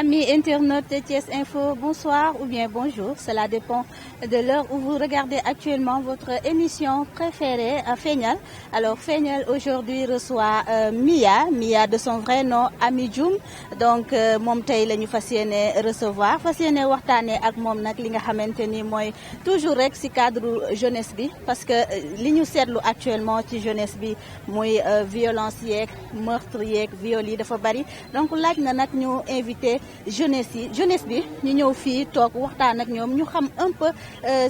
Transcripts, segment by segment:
amis internautes de Thiès Info, bonsoir ou bien bonjour. Cela dépend de l'heure où vous regardez actuellement votre émission préférée à Feeñal. Alors Feeñal aujourd'hui reçoit Mia de son vrai nom Ami Dioum. Donc moom tey la ñu fas yéene recevoir fas yéene waxtaanee ak moom nag li nga xamante ni mooy toujours rek ci cadre jeunesse bi parce que li ñu seetlu actuellement ci jeunesse bi muy violence yeeg meurtre yeeg viol yi dafa bari donc laaj na nag ñu invité jeunesse bi ñu ñëw fii toog waxtaan ak ñoom ñu xam un peu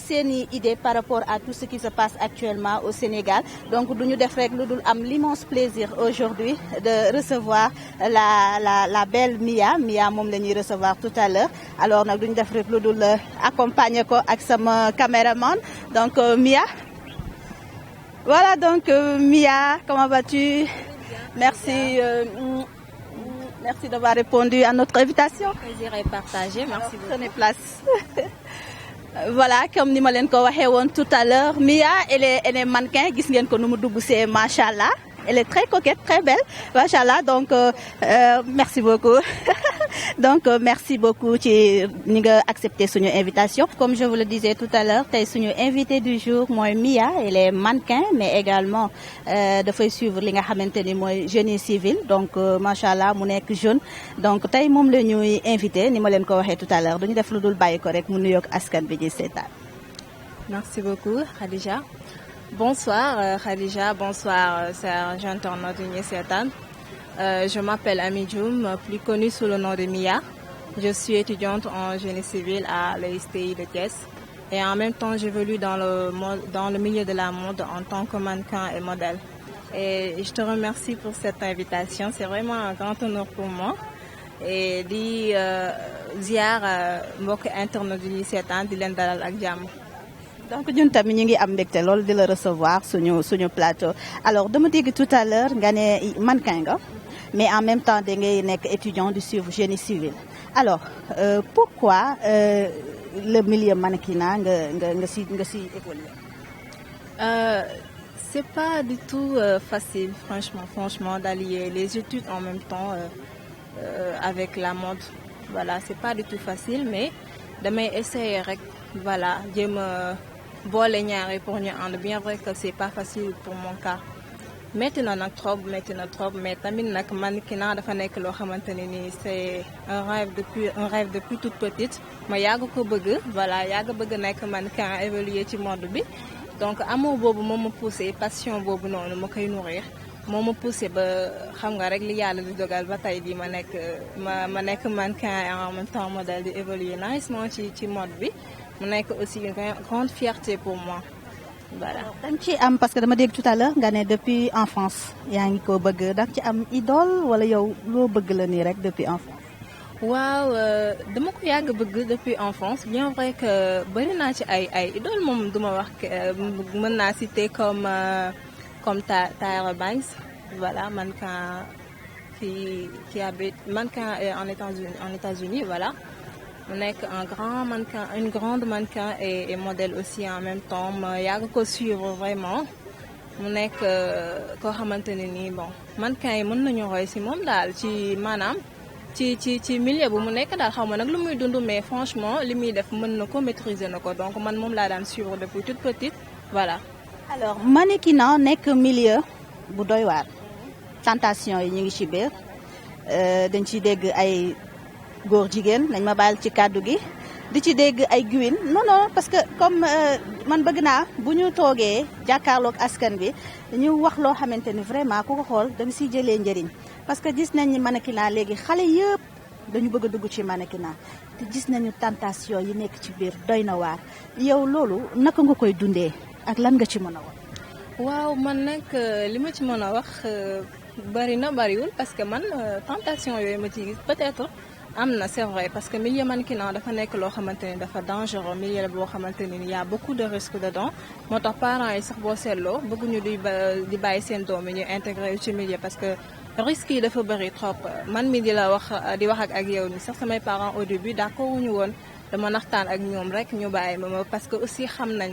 seeni idée par rapport à tout ce qui se passe actuellement au Sénégal donc du ñu def rek lu dul am l'immense plaisir aujourd'hui de recevoir la belle Mia moom la ñuy recevoir tout à l'heure alors nag du ñu def rek lu dul accompagner ko ak sama caméraman donc Mia voilà donc Mia comment vas-tu? Merci merci d'avoir répondu à notre invitation. Plaisir est partagé, merci beaucoup. Prenez place. Voilà comme ni ma leen ko waxee woon tout à l'heure Mia elle est mannequin gis ngeen ko nu mu dugg see machallah elle est très coquette très belle machallah donc merci beaucoup donc merci beaucoup ci ni nga accepté suñu invitation comme je vous le disais tout à l'heure tey suñu invité du jour mooy Mia elle est mannequin mais également dafay suivre li nga xamante ni mooy génie civil donc machallah mu nekk jeune donc tey moom la ñuy invité ni ma leen ko waxee tout à l'heure duñu def lu dul bàyyi ko rek mu nuyoog askan bi di seetaan. Merci beaucoup Khadija. Bonsoir Khadija, bonsoir chers internautes yu ñuy seetaan. Je m'appelle Ami Dioum, plus connue sous le nom de Mia. Je suis étudiante en génie civil à l'ESTI de Thiès. Et en même temps, j'évolue dans le milieu de la mode en tant que mannequin et modèle. Et je te remercie pour cette invitation. C'est vraiment un grand honneur pour moi. Et di ziar mbokk internautes yu ñuy seetaan di leen dalal ak jàmm. donc ñun tamit ñu ngi am mbégte lool di la recevoir suñu plateau alors dama dégg tout à l'heure nga ne mannequin nga mais en même temps da ngay nekk étudiant du suivre génie civil alors pourquoi le milieu mannequinat nga si évoluer. C'est pas du tout facile franchement d'allier les études en même temps avec la mode voilà c'est pas du tout facile mais damay essayer rek voilà jéem a boole ñaari pour ñu ànd bien vrai que c'est pas facile pour mon cas métti na trop mais tamit nag mannequinat dafa nekk loo xamante ne nii c'est un rêve depuis toute petite ma yàgg ko bëgg voilà yàgg bëgg nekk mannequin évoluer ci mode bi donc amour boobu moo ma poussé passion boobu noonu ma koy nourrir moo ma poussé ba xam nga rek li yàlla di dogal ba tey di ma nekk mannequin et en même temps modèle di évoluer nicement ci mode bi mu nekk aussi une grande fierté pour moi voilà. da nga ci am parce que dama dégg tout à l'heure nga ne depuis enfance yaa ngi ko bëgg da nga ci am idole wala yow loo bëgg la nii rek depuis enfance. waaw dama ko yàgg bëgg depuis enfance bien vrai que bari naa ci ay idole moom duma wax mën naa citer comme Tyra Banks voilà mannequin qui habite mannequin en États-Unis voilà. mu nekk une grande mannequin et modèle aussi en même temps ma yàgg ko suivre vraiment mu nekk koo xamante ne nii bon mannequin yi mën nañu roy ci moom daal ci maanaam ci milieu bu mu nekk daal xaw ma nag lu muy dund mais franchement li muy def mën na ko maîtriser na ko donc man moom laa daan suivre depuis toute petite voilà. alors mannequinat nekk milieu bu doy waar tentation yi ñu ngi ci biir dañ ciy dégg ay. góor jigéen nañ ma bàyyil ci kàddu gi di ci dégg ay guwin non parce que comme man bëgg naa bu ñu toogee jàkkaarloog askan bi ñu wax loo xamante ni vraiment ku ko xool da nga siy jëlee njëriñ parce que gis nañ ni mannequinat léegi xale yëpp dañu bëgg a dugg ci mannequinat te gis nañu tentation yi nekk ci biir doy na waar yow loolu naka nga koy dundee ak lan nga ci mën a wax. waaw man nag li ma ci mën a wax bariwul parce que man tentation yooyu ma ci gis peut-être. am na c'est vrai parce que milieu mannequinat dafa nekk loo xamante ni dafa dangereux milieu la boo xamante ni y a beaucoup de risques dedans moo tax parents yi sax boo seetloo bëgguñu di bàyyi seen doom yi ñu intégré ci milieu parce que risques yi dafa bëri trop man mi di wax ak yow ni sax samay parents au début d'accord wuñu woon dama naxtaan ak ñoom rek ñu bàyyi ma parce que aussi xam nañ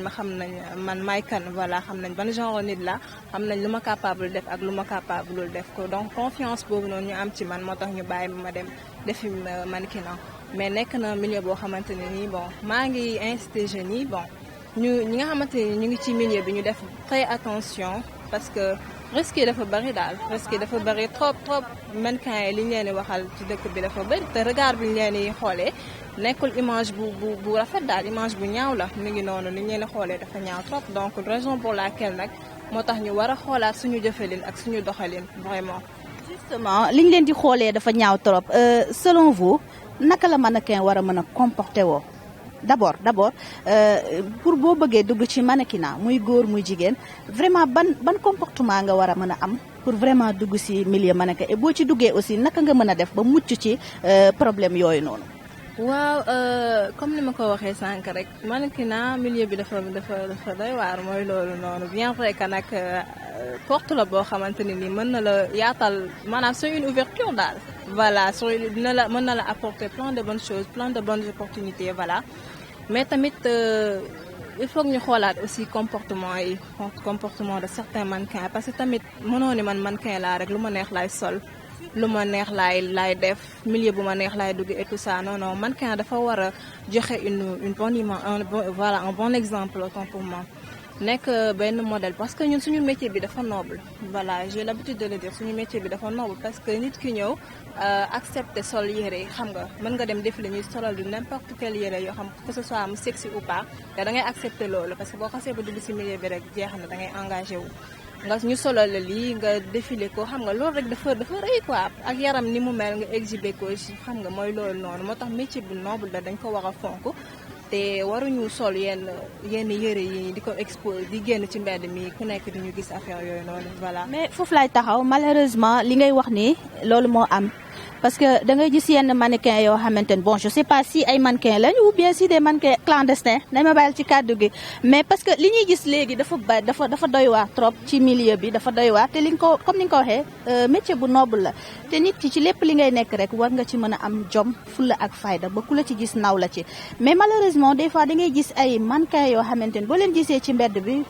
man may kan voilà xam nañ ban genre nit la xam nañ lu ma capable def ak lu ma capable def ko donc confiance boobu noonu ñu am ci man moo tax ñu bàyyi ma dem defi mannequinat mais nekk na milieu boo xamante ne nii bon maa ngi incité jeunes yi bon ñi nga xamante ni ñu ngi ci milieu bi ñu def très attention parce que risque yi dafa bari daal risque yi dafa bari trop mannequin yi li ñu leen di waxal ci dëkk bi dafa bari te regard bi ñu leen di xoolee nekkul image bu rafet daal image bu ñaaw la mi ngi noonu li ñu leen di xoolee dafa ñaaw trop donc raison pour laquelle nag moo tax ñu war a xoolaat suñu jëfalin ak suñu doxalin vraiment. justement li ñu leen di xoolee dafa ñaaw trop selon vous naka la mannequin war a mën a comporter woo d'abord pour boo bëggee dugg ci mannequinat muy góor muy jigéen vraiment ban comportement nga war a mën a am pour vraiment dugg ci milieu mannequin et boo ci duggee aussi naka nga mën a def ba mucc ci problème yooyu noonu. waaw comme ni ma ko waxee sànq rek mannequinat milieu bi dafa doy waar mooy loolu noonu bien vrai que nag porte la boo xamante ne ni mën na la yaatal maanaam c'est une ouverture daal voilà mën na la apporter plein de bonnes choses plein de bonnes opportunités voilà mais tamit il faut que ñu xoolaat aussi comportement de certains mannequins parce que tamit mënoo ni man mannequin laa rek lu ma neex laay sol lu ma neex laay def milieu bu ma neex laay dugg et tout ça non mannequin dafa war a joxe une bonne image un bon exemple autant pour moi nekk benn modèle parce que ñun suñu métier bi dafa noble voilà j'ai l'habitude de le dire suñu métier bi dafa noble parce que nit ki ñëw accepter sol yére yi xam nga mën nga dem défilé ñuy solal du n'importe quel yére yoo xam que ce soit mu sexy ou pas te da ngay accepter loolu parce que boo xasee ba dugg ci milieu bi rek jeex na da ngay engagé wu nga ñu solal la lii nga défilé ko xam nga loolu rek dafa rëy quoi ak yaram ni mu mel nga exhibé ko xam nga mooy loolu noonu moo tax métier bu noble la dañ ko war a fonk te waruñu sol yenn yére yi di ko exposé di génn ci mbedd mi ku nekk di ñu gis affaire yooyu noonu voilà. mais foofu laay taxaw malheureusement li ngay wax nii loolu moo am parce que da ngay gis yenn mannequin yoo xamante ne bon je sais pas si ay mannequin lañ ou bien si des mannequins clandestins nañ ma bàyyil ci kàddu gi mais parce que li ñuy gis léegi dafa doy waar trop ci milieu bi dafa doy waar te li nga ko comme ni nga ko waxee métier bu noble la te nit ki ci lépp li ngay nekk rek war nga ci mën a am jom fulla ak fayda ba ku la ci gis naw la ci mais malheureusement des fois da ngay gis ay mannequin yoo xamante ne boo leen gisee ci mbedd bi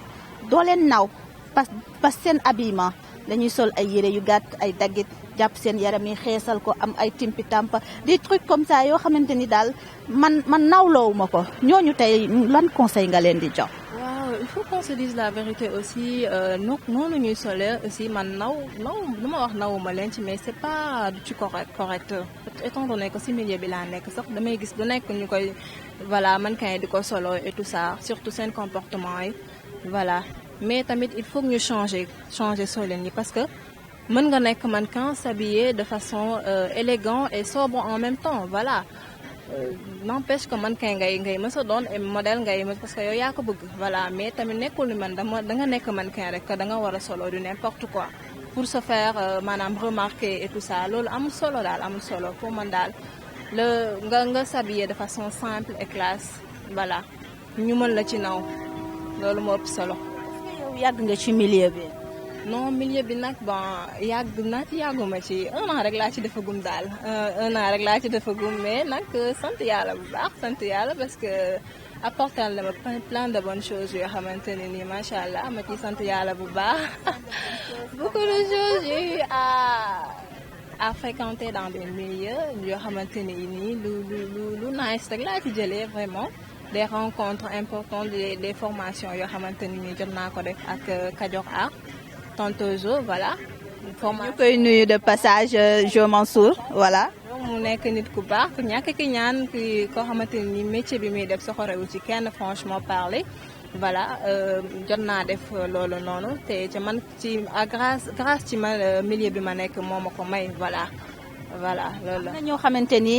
doo leen naw parce que seen habillement dañuy sol ay yére yu gàtt ay daggit jàpp seen yaram yi xeesal ko am ay timpi tampa des trucs comme ça yoo xamante ni daal man nawloowuma ko ñooñu tey lan conseil nga leen di jox. waaw il faut qu'on se dise la vérité aussi noonu ñuy solee aussi man lu ma wax nawuma leen ci mais c'est pas du ci correct étant donné que si milieu bi laa nekk sax damay gis lu nekk ñu koy voilà mannequin yi di ko solo et tout ça surtout seen comportement yi voilà mais tamit il faut que ñu changer solin yi parce que mën nga nekk mannequin s'habiller de façon élégant et sobre en même temps voilà n'empêche que mannequin ngay mës a doon et modèle parce que yow yaa ko bëgg voilà mais tamit nekkul ni man da nga nekk mannequin rek que da nga war a solo du n'importe quoi pour se faire maanaam remarquer et tout ça loolu amul solo pour man daal nga s'habiller de façon simple et classe voilà ñu mën la ci naw loolu moo ëpp solo. yow yàgg nga ci milieu bi. non milieu bi nag bon yàgguma ci 1 an rek laa ci defagum daal 1 an rek laa ci defagum mais nag sant yàlla bu baax parce que apporter na ma plein de bonnes choses yoo xamante ne nii macha allah ma ciy sant yàlla bu baax beaucoup de choses j'ai eu à fréquenter dans des milieux yoo xamante ne nii lu nice rek laa ci jëlee vraiment des rencontres importantes des formations yoo xamante ne nii jot naa ko def ak Kajoor Art Tantozo voilà. ñu koy nuyu de passage Jo Mansour voilà. mu nekk nit ku baax ku ñàkk ki ñaan koo xamante ni métier bi muy def soxorewu ci kenn franchement parler voilà jot naa def loolu noonu te ci man ci grâce ci milieu bi ma nekk moo ma ko may voilà loolu la. am na ñoo xamante ni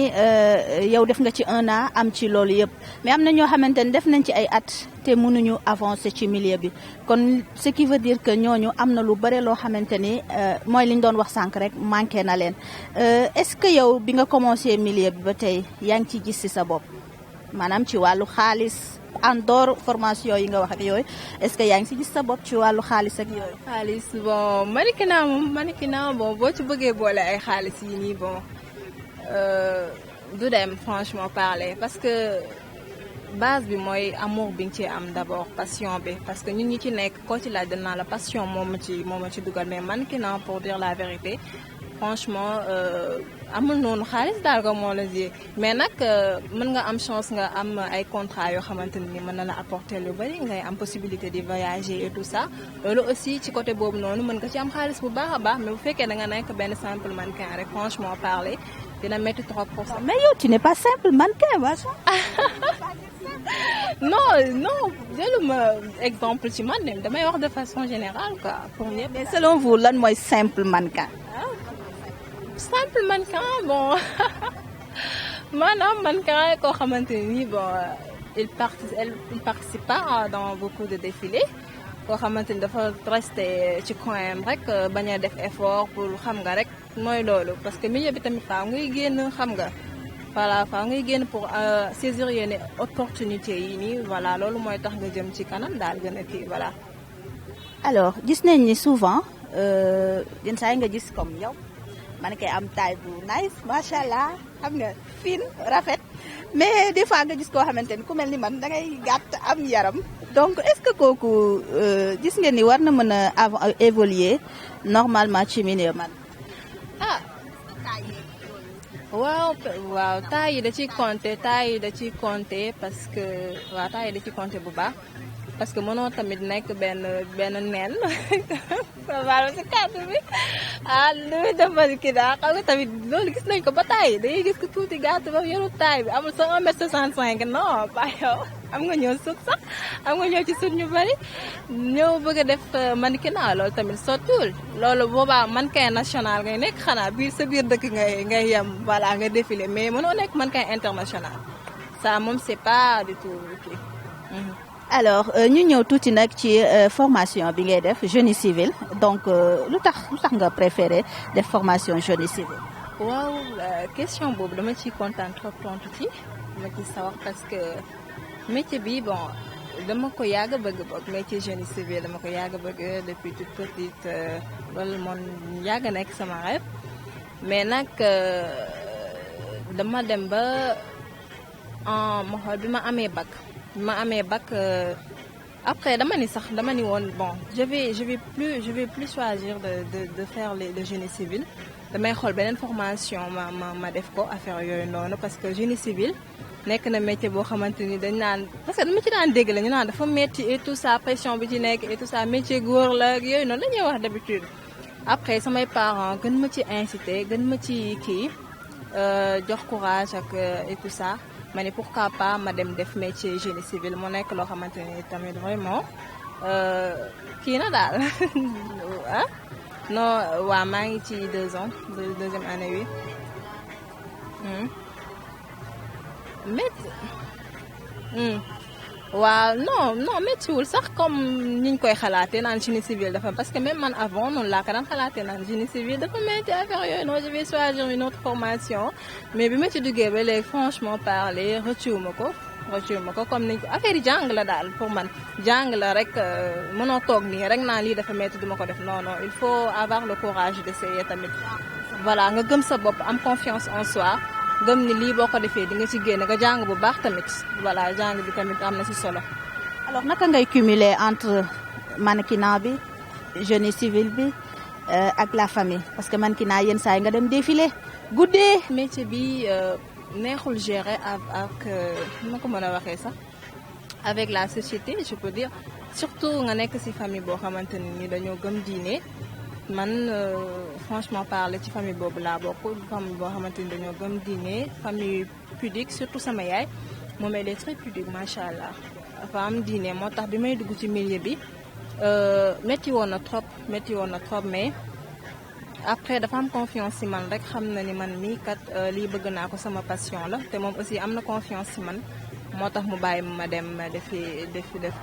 yow def nga ci 1 an am ci loolu yëpp mais am na ñoo xamante ni def nañ ci ay at te mënuñu avancer ci milieu bi kon ce qui veut dire que ñooñu am na lu bare loo xamante ni mooy li ñu doon wax sànq rek manqué na leen est-ce que yow bi nga commencé milieu bi ba tey yaa ngi ciy gis ci sa bopp maanaam ci wàllu xaalis en dehors formation yi nga wax ak yooyu est-ce que yaa ngi ci gis sa bopp ci wàllu xaalis ak yooyu. xaalis bon mannequinat bon boo ci bëggee boole ay xaalis yi nii bon du dem franchement parler parce que. base bi mooy amour bi nga ci am d'abord passion bi parce que ñun ñi ci nekk koo ci laaj danaa la passion moo ma ci dugal mais mannequinat pour dire la vérité franchement amul noonu xaalis daal ko moo la ji mais nag mën nga am chance nga am ay contrat yoo xamante ni mën na la apporter lu bari ngay am possibilité de voyager et tout ça loolu aussi ci côté boobu noonu mën nga ci am xaalis bu baax a baax mais bu fekkee da nga nekk benn simple mannequin rek franchement parler dina métti trop pour ça. mais yow tu n'es pas simple mannequin macha. non jëluma exemple ci man dem damay wax de façon générale quoi pour ñëpp. mais selon vous lan mooy simple mannequin. simple mannequin bon maanaam mannequin koo xamante ni bon il participe pas dans beaucoup de défilés koo xamante ni dafa rester ci coin rek bañ a def effort pour xam nga rek mooy loolu parce que milieu bi tamit faaw ngay génn xam nga voilà faaw ngay génn pour saisir yenn opportunités yi nii voilà loolu mooy tax nga jëm ci kanam daal gën a kii voilà. alors gis nañ ni souvent yenn saa yi nga gis comme yow. man kay am taille bu nice macha allah xam nga fine rafet mais des fois nga gis koo xamante ni ku mel ni man da ngay gàtt am yaram donc est-ce que kooku gis ngeen ni war na mën a évoluer normalement ci milieu man. waaw taille yi da ciy compter parce que waaw taille yi da ciy compter bu baax parce que mënoo tamit nekk benn neen baal si kàddu bi lu muy defal kii daal xam nga tamit loolu gis nañ ko ba taille dañuy gis ko tuuti gàtt ba yoru taille bi amul sax 1m65 non pas yow am nga ñëw sut sax am nga ñëw ci sut ñu bari ñëw bëgg a def mannequinat loolu tamit sottul loolu boobaa mannequin national ngay nekk xanaa sa biir dëkk ngay yem voilà nga défilé mais mënoo nekk mannequin international ça moom c'est pas du tout kii. alors ñu ñëw tuuti nag ci formation bi ngay def génie civil donc lu tax nga préféré def formation génie civil. waaw question boobu dama ciy kontaan trop tontu ci dama ciy sawar parce que métier bi bon dama ko yàgg a bëgg boog métier génie civil dama ko yàgg a bëgg depuis toute petite loolu moom yàgg nekk sama rêve mais nag dama dem ba ma xool bi ma amee bac après dama ni woon bon je vais plus choisir de faire le génie civil damay xool beneen formation ma def ko affaire yooyu noonu parce que génie civil nekk na métier boo xamante ni dañ naan parce que dama ci daan dégg la ñu naan dafa métti et tout ça pression bi ci nekk et tout ça métier góor la yooyu noonu la ñuy wax d'habitude après samay parents gën ma ci inciter gën ma ci kii jox courage ak et tout ça ma ne pourquoi pas ma dem def métier génie civil mu nekk loo xamante ni tamit vraiment kii na daal ah non waaw maa ngi ci 2 ans deuxième année wi métti waaw non méttiwul sax comme niñ koy xalaatee naan génie civil dafa parce que même man avant noonu laa ko daan xalaatee naan génie civil dafa métti affaire yooyu non je vais choisir une autre formation mais bi ma ci duggee ba léegi franchement parler rëccuwuma ko comme niñ ko affaire yi jàng la daal pour man jàng la rek mënoo toog nii rek naan lii dafa métti duma ko def non il faut avoir le courage d'essayer tamit voilà nga gëm sa bopp am confiance en soi gëm ni lii boo ko defee di nga ci génn nga jàng bu baax tamit voilà jàng bi tamit am na ci solo. alors naka ngay cumuler entre mannequinat bi génie civil bi ak la famille parce que mannequinat yenn saa yi nga dem défilé guddee. métier bi neexul gérer ak ma ko mën a waxee sax avec la société je peux dire surtout nga nekk ci famille boo xamante ni dañoo gëm diine. man franchement parler ci famille boobu laa bokk famille boo xamante ni dañoo gëm diine famille pudique surtout sama yaay moom elle est très pudique macha allah dafa am diine moo tax bi may dugg ci milieu bi métti woon na trop mais après dafa am confiance ci man rek xam na ni man mii kat lii bëgg naa ko sama passion la te moom aussi am na confiance ci man moo tax mu bàyyi ma dem def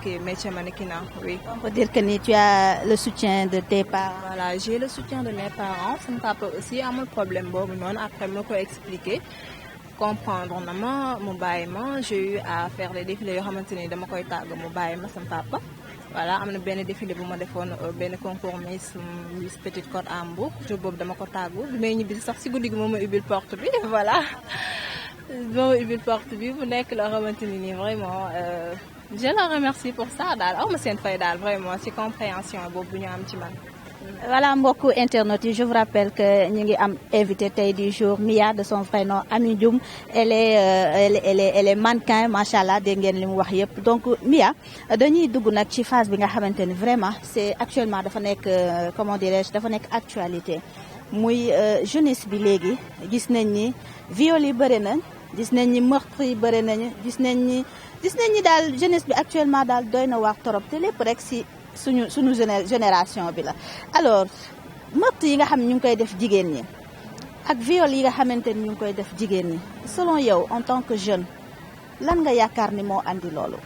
kii métier mannequinat oui. on peut dire que ni tu as le soutien de tes parents. voilà j'ai le soutien de mes parents sama papa aussi amul problème boobu noonu après ma ko expliquer comprendre na ma mu bàyyi ma j'ai eu à faire des défilés yoo xamante ni dama koy tàgg mu bàyyi ma sama papa. voilà am na benn défilé bu ma defoon benn concours Miss Petite Côte à Mbour jour boobu dama ko tàggu bi may ñibbi sax si guddi gi moom ma ubbil porte bi voilà. boo ubbil porte bi bu nekk loo xamante ni nii vraiment je la remercie pour ça daal aw ma seen fay daal vraiment ci compréhension boobu ñu am ci man. Voilà mbokku internautes yi je vous rappelle que ñu ngi am invité tey du jour Mia de son vrai nom Amy Dioum elle est mannequin macha allah dégg ngeen li mu wax yëpp donc Mia dañuy dugg nag ci phase bi nga xamante ni vraiment c'est actuellement dafa nekk comment dirais-je dafa nekk actualité muy jeunesse bi léegi gis nañ ni viol yi bëri nañ gis nañ ni meurtre yi bëri nañu gis nañ ni daal jeunesse bi actuellement daal doy na waar torop te lépp rek si suñu génération bi la alors meurtre yi nga xam ñu ngi koy def jigéen ñi ak viol yi nga xamante ni ñu ngi koy def jigéen ñi selon yow en tant que jeune lan nga yaakaar ni moo andi loolu.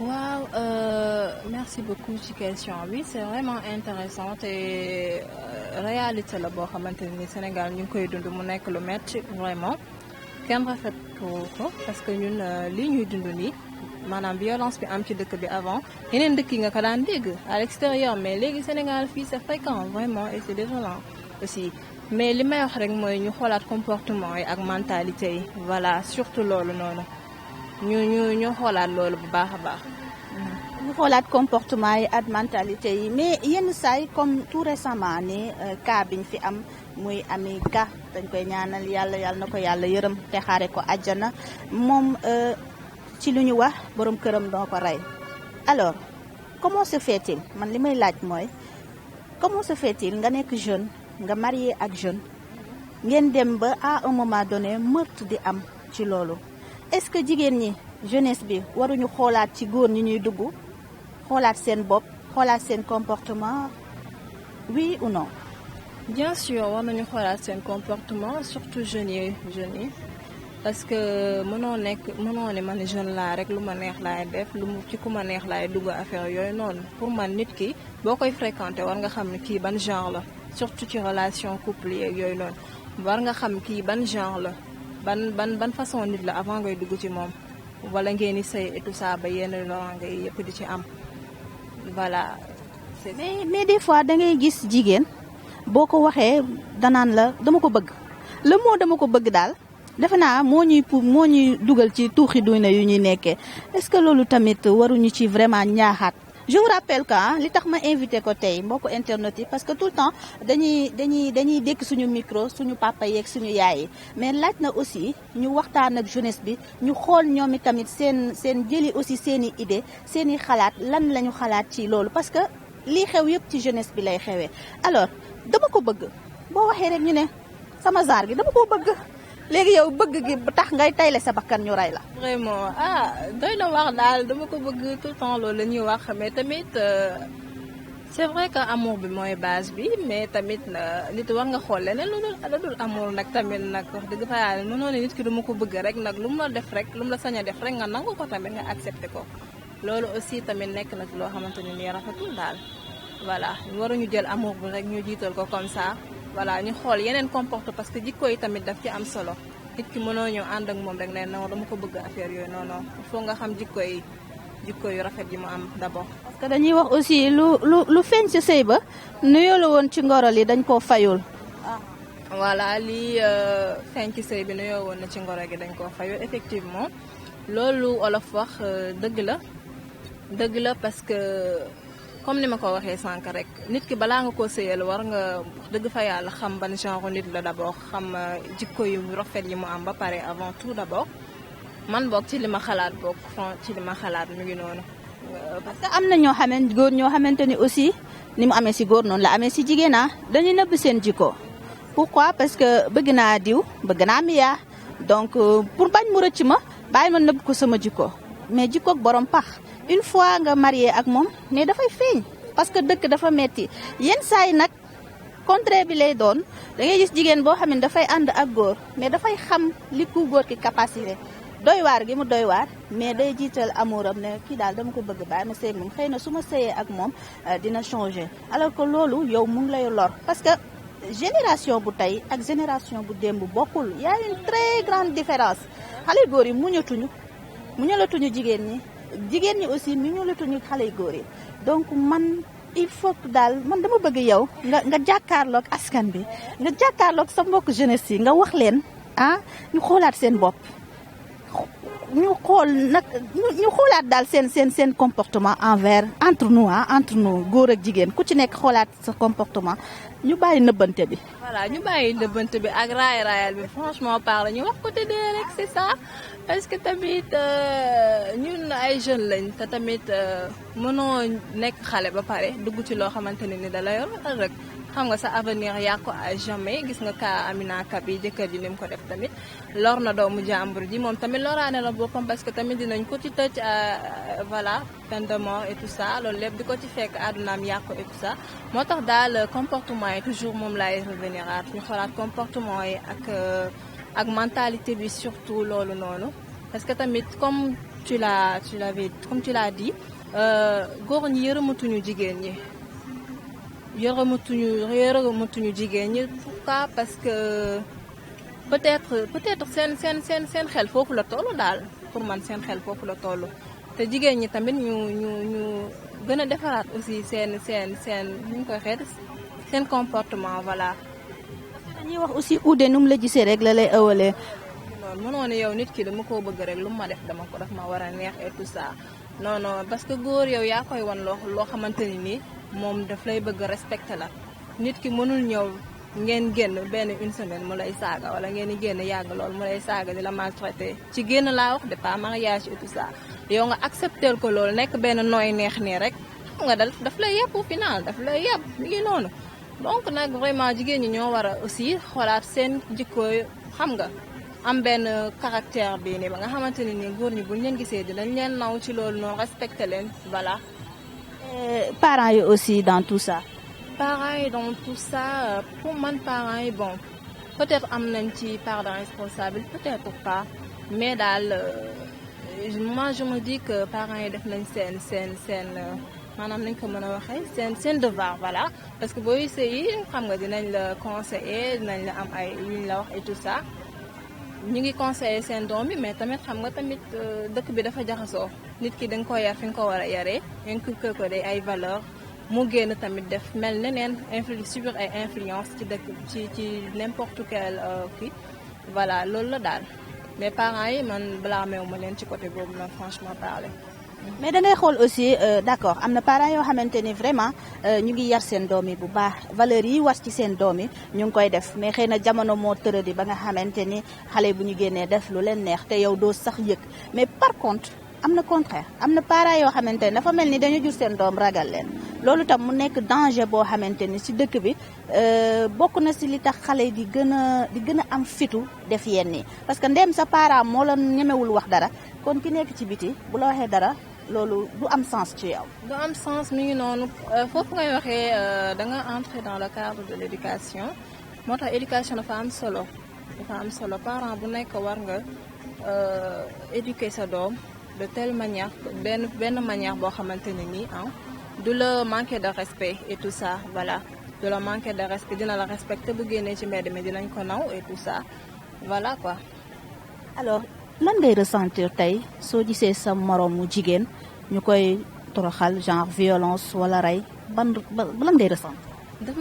waaw merci beaucoup ci question bi c'est vraiment intéressant te réalité la boo xamante ni Sénégal ñu ngi koy dund mu nekk lu metti vraiment kenn rafetlu ko parce que ñun lii ñuy dund nii maanaam violence bi am ci dëkk bi avant yeneen dëkk yi nga ko daan dégg à l'extérieur mais léegi Sénégal fii c'est fréquent vraiment et c'est désolant aussi mais li may wax rek mooy ñu xoolaat comportement yi ak mentalité yi voilà surtout loolu noonu ñu xoolaat loolu bu baax a baax. ñu xoolaat comportement yi ak mentalité yi mais yenn saa yi comme tout récemment ni cas biñ fi am muy Ami Ka dañ koy ñaanal yàlla na ko yàlla yërëm te xaare ko àjjana moom ci lu ñu wax borom këram doo ko rey alors comment se fait-il man li may laaj mooy comment se fait-il nga nekk jeune nga marié ak jeune ngeen dem ba à un moment donné meurtre di am ci loolu est-ce que jigéen ñi jeunesse bi waruñu xoolaat ci góor ñi ñuy dugg xoolaat seen bopp xoolaat seen comportement oui ou non. bien sûr war nañu xoolaat seen comportement surtout jeunes yi parce que mënoo ne man jeune laa rek lu ma neex laay def ci ku ma neex laay dugg affaire yooyu noonu pour man nit ki boo koy fréquenter war nga xam ne kii ban genre la surtout ci relation couple yeeg yooyu noonu war nga xam kii ban genre la ban façon nit la avant ngay dugg ci moom wala ngeen di sëy et tout ça ba yenn loraange yi yëpp di ci am voilà. mais des fois da ngay gis jigéen boo ko waxee danaan la dama ko bëgg le mot dama ko bëgg daal. defe naa moo ñuy dugal ci tuuxi duna yu ñuy nekkee est-ce que loolu tamit waruñu ci vraiment ñaaxaat je vous rappelle que li tax ma invité ko tey mbokku internet yi parce que tout le temps dañuy dékk suñu micro suñu papa yeeg suñu yaay yi mais laaj na aussi ñu waxtaan ak jeunesse bi ñu xool ñoom i tamit seen jëli aussi seen i idée seen i xalaat lan la ñu xalaat ci loolu parce que lii xew yëpp ci jeunesse bi lay xewee alors dama ko bëgg boo waxee rek ñu ne sama genre gi dama ko bëgg léegi yow bëgg gi tax ngay tayle sa bakkan ñu rey la. vraiment doy na wax daal dama ko bëgg tout le temps loolu la ñuy wax mais tamit c'est vrai que amour bi mooy base bi mais tamit nit war nga xool leneen lu dul amour nag tamit nag wax dëgg fa yàlla mënoo ne nit ki dama ko bëgg rek nag lu mu la def rek lu mu la sañ a def rek nga nangu ko tamit nga accepté ko loolu aussi tamit nekk na loo xamante ne nii rafetul daal voilà waruñu jël amour bi rek ñu jiital ko comme ça. voilà ñu xool yeneen comporte parce que jikko yi tamit daf ci am solo nit ki mënoo ñëw ànd ak moom rek ne non dama ko bëgg affaire yooyu non il faut nga xam jikko yu rafet yi mu am d'abord. parce que dañuy wax aussi lu feeñ ci sëy ba nuyoo la woon ci ngoro li dañ koo fayul. voilà lii feeñ ci sëy bi nuyoo woon na ci ngoro gi dañ koo fayul effectivement loolu olof wax dëgg la parce que. comme ni ma ko waxee sànq rek nit ki balaa nga koo sëyal war nga dëgg fa yàlla xam ban genre nit la d'abord xam jikko yu rafet yi mu am ba pare avant tout d'abord man boog ci li ma xalaat boog ci li ma xalaat mu ngi noonu. parce que am na góor ñoo xamante ni aussi ni mu amee si góor noonu la amee si jigéen dañuy nëbb seen jikko pourquoi parce que bëgg naa diw bëgg naa Mia donc pour bañ mu rëcc ma bàyyi ma nëbb ko sama jikko mais jikko ak borom pax. une fois nga marié ak moom mais dafay feeñ parce que dëkk dafa metti yenn saa yi nag contraire bi lay doon da ngay gis jigéen boo xam ne dafay ànd ak góor mais dafay xam li ku góor ki capacité doy waar gi mu doy waar mais day jiital amouram ne kii daal dama ko bëgg bàyyi ma sëy moom xëy na su ma sëyee ak moom dina changer alors que loolu yow mu ngi lay lor parce que génération bu tey ak génération bu démb bokkul y a une très grande différence xale góor yi muñalatuñu jigéen ñi aussi muñalatuñu xale góor yi donc man il faut que daal man dama bëgg yow nga jàkkaarloog askan bi nga jàkkaarloog sa mbokk jeunesse yi nga wax leen ah ñu xoolaat seen bopp ñu xool nag ñu xoolaat daal seen comportement entre nous góor ak jigéen ku ci nekk xoolaat sa comportement ñu bàyyi nëbbante bi. voilà ñu bàyyi nëbbante bi ak raayal bi franchement parle ñu wax côté dee rek c'est ça parce que tamit ñun ay jeunes lañ te tamit mënoo nekk xale ba pare dugg ci loo xamante ne ni da la yor rek. xam nga sa avenir yaa ko à jamais gis nga ka Amina Kabi jëkkër ji ni mu ko def tamit lor na doomu jàmbur ji moom tamit loraane la boppam parce que tamit dinañ ko ci tëj voilà peine de mort et tout ça loolu lépp di ko ci fekk àddunaam yàqu et tout ça moo tax daal comportement yi toujours moom laay revenir at ñu xoolaat comportement yi ak mentalité bi surtout loolu noonu parce que tamit comme tu l'as dit góor ñi yërëmatuñu jigéen ñi yërëmatuñu jigéen ñi pourquoi parce que peut-être seen xel foofu la toll daal pour man seen xel foofu la toll te jigéen ñi tamit ñu gën a defaraat aussi seen ñu koy xeet seen comportement voilà. dañuy wax aussi uude nu mu la gisee rek la lay ëwalee. noonu mënoo ne yow nit ki dama koo bëgg rek lu ma def daf ma war a neex et tout ça non parce que góor yow yaa koy wan loo xamante ni nii. moom daf lay bëgg respecté la nit ki mënul ñëw ngeen génn benn une semaine mu lay saaga wala ngeen di génn yàgg lool mu lay saaga di la maltraité ci génn laa wax de pas mariage et tout ça yow nga accepter ko loolu nekk benn nooy neex nii rek xam nga daf lay yàpp au final daf lay yàpp mi ngi noonu donc nag vraiment jigéen ñi ñoo war a aussi xoolaat seen jikko xam nga am benn caractère bii nii ba nga xamante ne ni góor ñi buñ leen gisee dinañ leen naw ci loolu noonu respecté leen voilà. Parents yi aussi dans tout ça. Parents yi dans tout ça pour man parents yi bon peut-être am nañ ci part de responsable peut-être pas mais daal moi je me dis que parents yi def nañ seen maanaam nañ ko mën a waxee seen devoir voilà parce que booy sëyi xam nga dinañ la conseiller dinañ la am ay lu ñu la wax et tout ça ñu ngi conseiller seen doom bi mais tamit xam nga tamit dëkk bi dafa jaxasoo nit ki da nga ko yar fi nga ko war a yaree inculquer ko day ay valeur mu génn tamit def mel neneen subir ay influence ci dëkk ci n'importe quel kii voilà loolu la daal mais parents yi man blâmer wu ma leen ci côté boobu noonu franchement parler. mais da ngay xool aussi d'accord am na parents yoo xamante ni vraiment ñu ngi yar seen doom yi bu baax valeur yi war ci seen doom yi ñu ngi koy def mais xëy na jamono moo tëradi ba nga xamante ni xale bu ñu génnee def lu leen neex te yow doo sax yëg mais par contre am na contraire am na parents yoo xamante ni dafa mel ni dañu jur seen doom ragal leen loolu tam mu nekk danger boo xamante ni ci dëkk bi bokk na ci li tax xale yi di gën a am fitu def yenn yi parce que ndéem sa parent moo la ñemewul wax dara kon ki nekk ci biti bu la waxee dara loolu du am sens ci yow. du am sens mi ngi noonu foofu ngay waxee da nga entrer dans le cadre de l'éducation moo tax éducation dafa am solo parent bu nekk war nga éduquer sa doom de telle manière benn manière boo xamante ne nii du la manquer de respect et tout ça voilà du la manquer de respect dina la respecter bu génnee ci mbedd mi dinañ ko naw et tout ça voilà quoi. alors lan ngay ressentir tey soo gisee sa moroomu jigéen ñu koy toroxal genre violence wala rey lan ngay ressentir. daf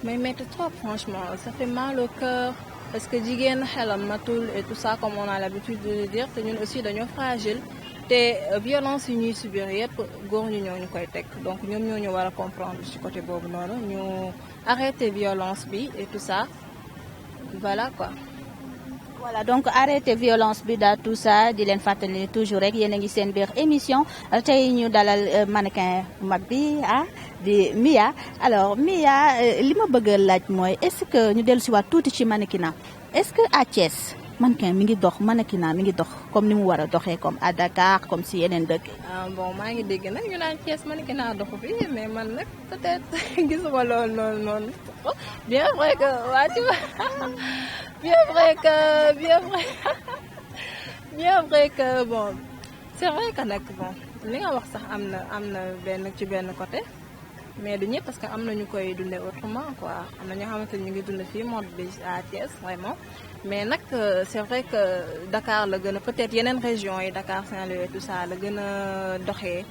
may metti trop franchement ça fait mal au cœur parce que jigéen xelam matul et tout ça comme on a l'habitude de le dire te ñun aussi dañoo fragile te violence yi ñuy subir yëpp góor ñi ñoo ñu koy teg donc ñoom ñoo ñu war a comprendre ci côté boobu noonu ñu arrêter violence bi et tout ça voilà quoi. voilà donc arrêter violence bi daal tout ça di leen fàttali toujours rek yéen a ngi seen biir émission tey ñu dalal mannequin mag bi di Mia alors Mia li ma bëgg a laaj mooy est-ce que ñu dellu si waat tuuti ci mannequinat est-ce que à Thiès mannequin mi ngi dox mannequinat mi ngi dox comme ni mu war a doxee comme à Dakar comme si yeneen dëkk. bon maa ngi dégg nag ñu naan Thiès mannequinat doxu fi mais man nag peut-être gisuma loolu noonu bien vrai que waa ci bien vrai que bon c'est vrai que nag bon li nga wax sax am na benn côté mais du ñëpp parce que am na ñu koy dundee autrement quoi am na ñoo xamante ni ñu ngi dund fii mode bi à Thiès vraiment mais nag c'est vrai que Dakar la gën a peut-être yeneen régions yi Dakar Saint-Louis tout ça la gën a doxee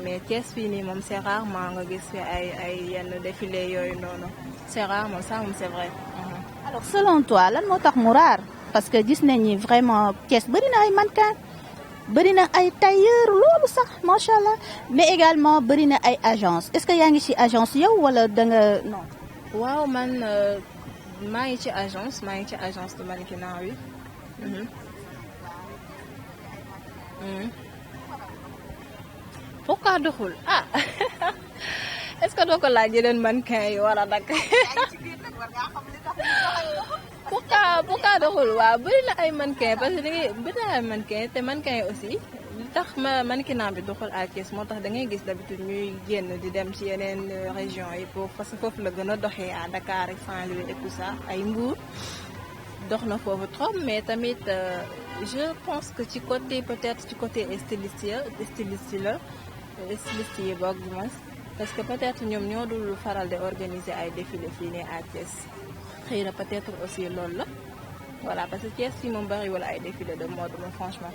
mais Thiès fii nii moom c'est rarement nga gis fi ay yenn défilé yooyu noonu c'est rare moom ça moom c'est vrai. alors selon toi lan moo tax mu raar parce que gis nañ ni vraiment Thiès bëri na ay mannequin bëri na ay tailleur loolu sax macha allah mais également bëri na ay agence est-ce que yaa ngi ci agence yow wala da nga non. waaw man maa ngi ci agence de mannequinat oui. pourquoi doxul ah est-ce que doo ko laaj yeneen mannequin yi war a dakk pourquoi doxul waaw bëri na ay mannequin parce que da ngay bëri na ay mannequin te mannequin yi aussi li tax mannequinat bi doxul à Thiès moo tax da ngay gis d'habitude ñuy génn di dem ci yeneen région yi parce que foofu la gën a doxee à Dakar ak Saint-Louis et tout ça ay Mbour dox na foofu trop mais tamit je pense que ci côté peut-être ci côté styliste yi boog du moins parce que peut-être ñoom ñoo dul faral di organiser ay défilé fii nii à Thiès xëy na peut-être aussi loolu la voilà parce que Thiès fii moom bariwul ay défilé de mode moom franchement.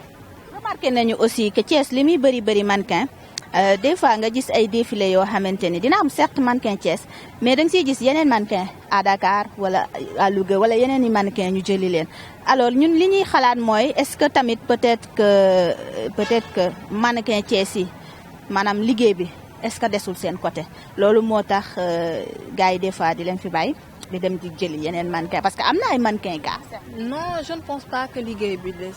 remarqué nañu aussi que Thiès li muy bëri mannequin des fois nga gis ay défilé yoo xamante ni dina am certes mannequin Thiès mais da nga siy gis yeneen mannequin à Dakar wala à Louga wala yeneen i mannequin ñu jëli leen alors ñun li ñuy xalaat mooy est-ce que tamit peut-être que mannequin Thiès yi maanaam liggéey bi est-ce que desul seen côté loolu moo tax gars yi des fois di leen fi bàyyi di dem di jëli yeneen mannequin parce que am na ay mannequin gars. non je ne pense pas que liggéey bi des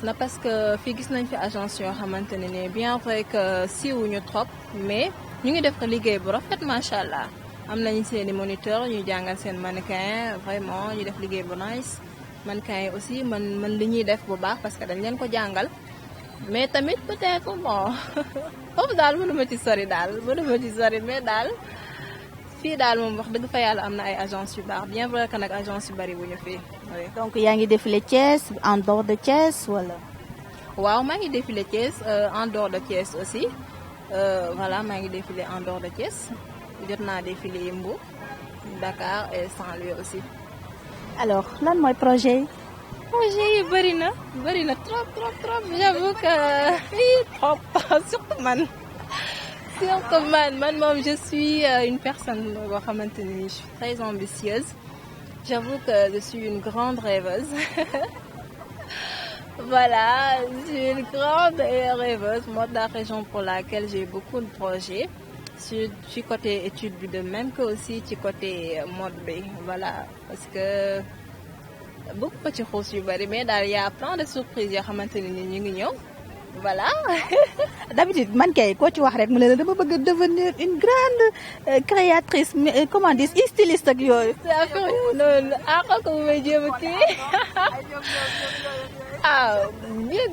na parce que fii gis nañ fi agence yoo xamante ne nii bien vrai que siiwuñu trop mais ñu ngi def liggéey bu rafet macha allah am nañ seen i moniteur ñu jàngal seen mannequin vraiment ñu def liggéey bu nice mannequin yi aussi man li ñuy def bu baax parce que dañ leen ko jàngal mais tamit peut-être bon foofu daal mënuma ci sori mais daal fii daal moom wax dëgg fa yàlla am na ay agence yu baax bien vrai que nag agence yu bari bu ñu fii. donc yaa ngi défilé Thiès en dehors de Thiès wala. waaw maa ngi défilé Thiès en dehors de Thiès aussi voilà maa ngi défilé en dehors de Thiès jot naa défilé Mbour Dakar et Saint-Louis aussi. alors lan mooy projet yi. projet yi bëri na trop j'avoue que trop surtout man. surtout man moom je suis une personne boo xamante ni je suis très ambitieuse j'avoue que je suis une grande rêveuse voilà je suis une grande rêveuse moo tax raison pour laquelle j'ai beaucoup de projets ci côté étude bi de même que aussi ci côté mode bi voilà parce que beaucoup ma ci xuus yu bari mais daal y a plein de surprises yoo xamante ni ñu ngi ñëw voilà. d'habitude man kay koo ci wax rek mu ne la dama bëgg a devenir une grande créatrice comment dire styliste ak yooyu. c'est affaire yooyu noonu xool ko mu may jéem a kii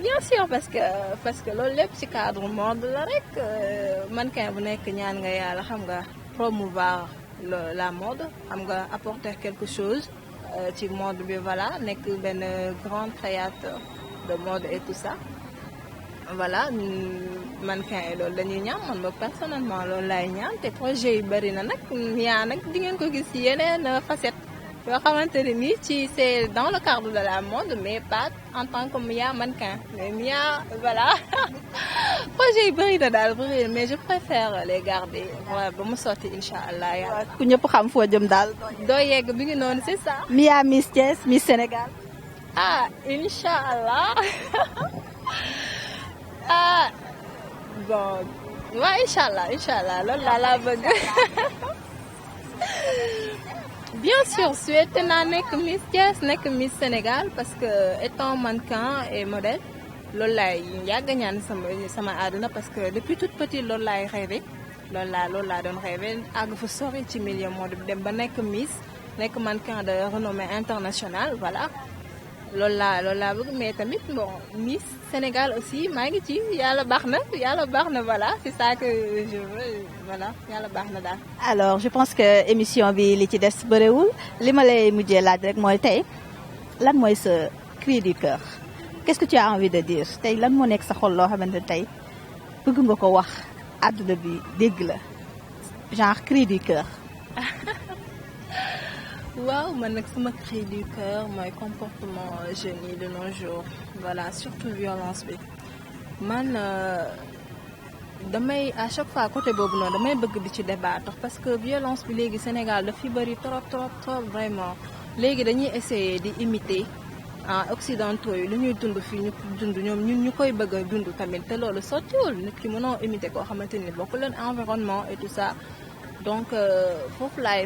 bien sûr parce que loolu lépp ci cadre mode la rek mannequin bu nekk ñaan nga yàlla xam nga promouvoir la mode xam nga apporter quelque chose ci mode bi voilà nekk benn grand créateur de mode et tout ça. voilà mannequin yi loolu dañuy ñaan man ba personnellement loolu laay ñaan te projet yi bëri na nag yaa nag di ngeen ko gis ci yeneen facette yoo xamante ne nii ci c'est dans le cadre de la mode mais pas en tant que Mia mannequin mais Mia voilà projet yi bëri na daal bëri mais je préfère les garder voilà ba mu sotti incha allah yàlla. ku ñëpp xam foo jëm daal. doo yegg bi ngi noonu c'est ça. Mia Miss Thiès Miss Sénégal. incha allah. bon waaw incha allah loolu laa bëgg bien sûr souhaité naa nekk Miss Thiès nekk Miss Sénégal parce que étant mannequin et modèle loolu laay yàgg ñaan sama àdduna parce que depuis toute petite loolu laay rêvé loolu laa doon rêvé àgg fa sori ci milieu mode bi dem ba nekk Miss nekk mannequin de renommée internationale voilà loolu laa bëgg mais tamit bon Miss Sénégal aussi maa ngi ci yàlla baax na voilà c'est ça que je veux voilà yàlla baax na daal. alors je pense que émission bi li ci des bëriwul li ma lay mujjee laaj rek mooy tey lan mooy sa cri du cœur qu'est-ce que tu as envie de dire tey lan moo nekk sa xol loo xamante ne tey bëgg nga ko wax àdduna bi dégg la genre cri du cœur. waaw man nag sama cri du cœur mooy comportement jeunes yi de nos jours voilà surtout violence bi man damay à chaque fois côté boobu noonu damay bëgg di ci débattre parce que violence bi léegi Sénégal daf fi bëri trop vraiment léegi dañuy essayer di imiter occidentaux yi lu ñuy dund fii ñu dund ñoom ñun ñu koy bëgg a dund tamit te loolu sottiwul nit ki mënoo imiter koo xamante ni bokk leen environnement et tout ça donc foofu laay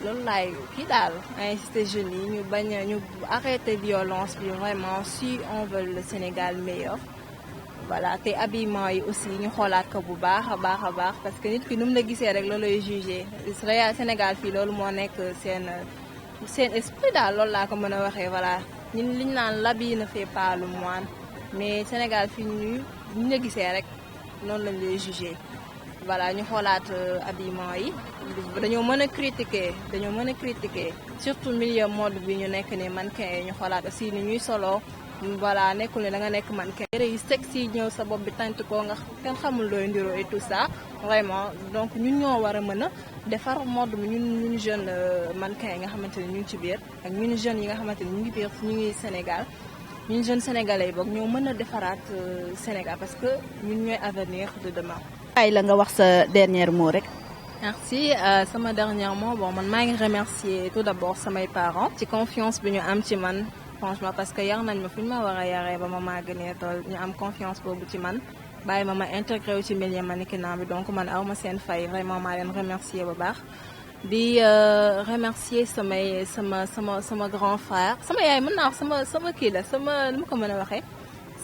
loolu laay kii daal inciter jeunes yi ñu bañ a ñu arrêter violence bi vraiment si on veut le Sénégal meilleur voilà te habillement yi aussi ñu xoolaat ko bu baax a baax parce que nit ki nu mu la gisee rek loolu lay jugé Sénégal fii loolu moo nekk seen esprit daal loolu laa ko mën a waxee voilà ñun liñ naan l'habit ne fait pas le moine mais Sénégal fii ñu la gisee rek noonu lañ lay jugé voilà ñu xoolaat habillement yi dañoo mën a critiquer surtout milieu mode bi ñu nekk ne mannequin yi ñu xoolaat aussi ni ñuy solo voilà nekkul ne da nga nekk mannequin yére yu sexy ñëw sa bopp bi tant ko nga kenn xamul looy ndiro et tout ça vraiment donc ñun ñoo war a mën a defar mode bi ñun jeune mannequin yi nga xamante ne ñu ngi ci biir ak ñun jeunes yi nga xamante ne ñu ngi biir ñu ngi Sénégal ñun jeunes sénégalais yi boog ñoo mën a defaraat Sénégal parce que ñun ñooy avenir de demain. ay la nga wax sa dernier mot rek. Merci sama dernier mot bon man maa ngi remercier tout d'abord samay parents ci confiance bi ñu am ci man franchement parce que yar nañ ma fu ñu ma war a yaree ba ma màgg nee tool ñu am confiance boobu ci man bàyyi ma intégré wu ci milieu mannequinat bi donc man aw ma seen fay vraiment maa leen remercier bu baax. di remercier sama grand frère sama yaay mën naa wax sama kii la nu ma ko mën a waxee.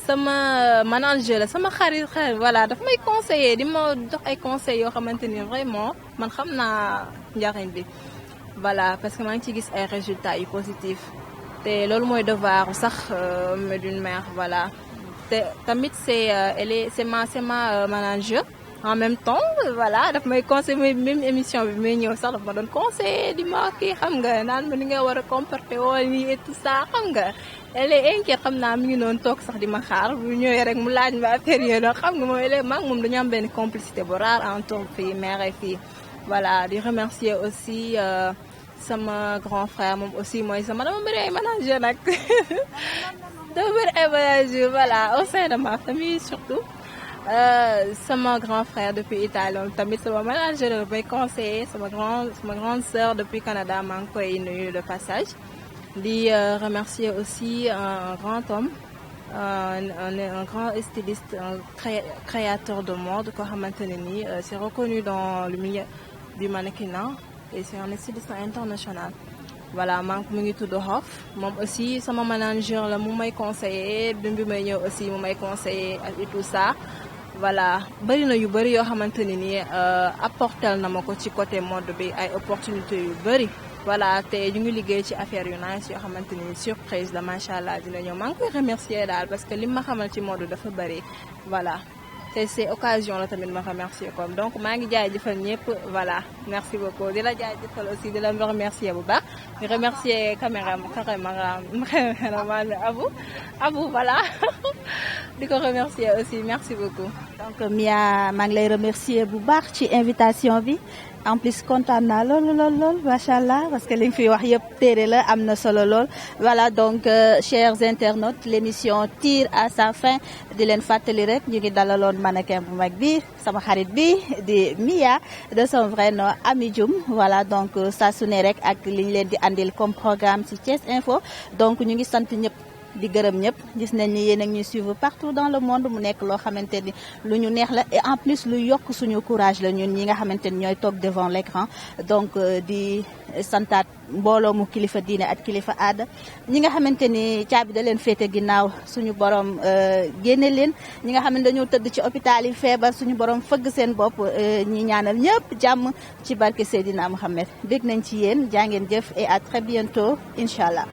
sama manager la sama xarit voilà daf may conseiller di ma jox ay conseils yoo xamante ni vraiment man xam naa njariñ bi voilà parce que maa ngi ciy gis ay résultats yu positifs te loolu mooy devoir sax d'une mère voilà te tamit c'est ma manager en même temps voilà daf may conseiller même émission bi may ñëw sax daf ma doon conseiller di ma kii xam nga naan ma ni nga war a comporter woo nii et tout ça xam nga elle est inquiète xam naa mi ngi noonu toog sax di ma xaar bu ñëwee rek mu laaj ma affaire yooyu noonu xam nga moom elle maag moom dañu am benn complicité bu rare entre fii mère et fille voilà di remercier aussi sama grand frère moom aussi mooy dama bëri ay manager nag dama bëri ay manager voilà au sein de ma famille surtout sama grand frère depuis Italie tamit sama manager la may conseiller sama grande sœur depuis Canada maa ngi koy nuyu de passage di remercier aussi un grand homme un grand styliste un créateur de mode koo xamante ne nii c'est reconnu dans le milieu du mannequinat et c'est un styliste international voilà maa mu ngi tudd Hof moom aussi sama manager la mu may conseiller bi may ñëw aussi mu may conseiller et tout ça voilà bëri na yu bëri yoo xamante ne nii apportel na ma ko ci côté mode bi ay opportunités yu bëri voilà te ñu ngi liggéey ci affaire yu nice yoo xamante ni surprise la macha allah dina ñëw maa ngi koy remercier daal parce que li ma xamal ci mode dafa bëri voilà te c'est occasion la tamit ma remercier comme donc maa ngi jaajëfal ñëpp voilà merci beaucoup di la jaajëfal aussi di la remercier bu baax di remercier caméraman Abou voilà di ko remercier aussi merci beaucoup. donc Mia maa ngi lay remercier bu baax ci invitation bi. en plus kontaan naa lool macha allah parce que li nga fi wax yëpp téere la am na solo lool voilà donc chers internautes l'émission tire à sa fin di leen fàttali rek ñu ngi dalaloon mannequin bu mag bi sama xarit bi di Mia de son vrai nom Ami Dioum voilà donc saa su ne rek ak li ñu leen di andil comme programme ci Thiès Info donc ñu ngi sant ñëpp. di gërëm ñëpp gis nañ ni yéen a ñuy suivre partout dans le monde mu nekk loo xamante ni lu ñu neex la et en plus lu yokk suñu courage la ñun ñi nga xamante ni ñooy toog devant l'écran donc di santaat mbooloo mu kilifa diine ak kilifa aada ñi nga xamante ni caabi da leen féete ginnaaw suñu borom génne leen ñi nga xam ne dañoo tëdd ci hôpital yi feebar suñu borom fëgg seen bopp ñi ñaanal ñëpp jàmm ci barke Seydina Mohamed dégg nañ ci yéen jaa ngeen jëf et à très bientôt incha allah.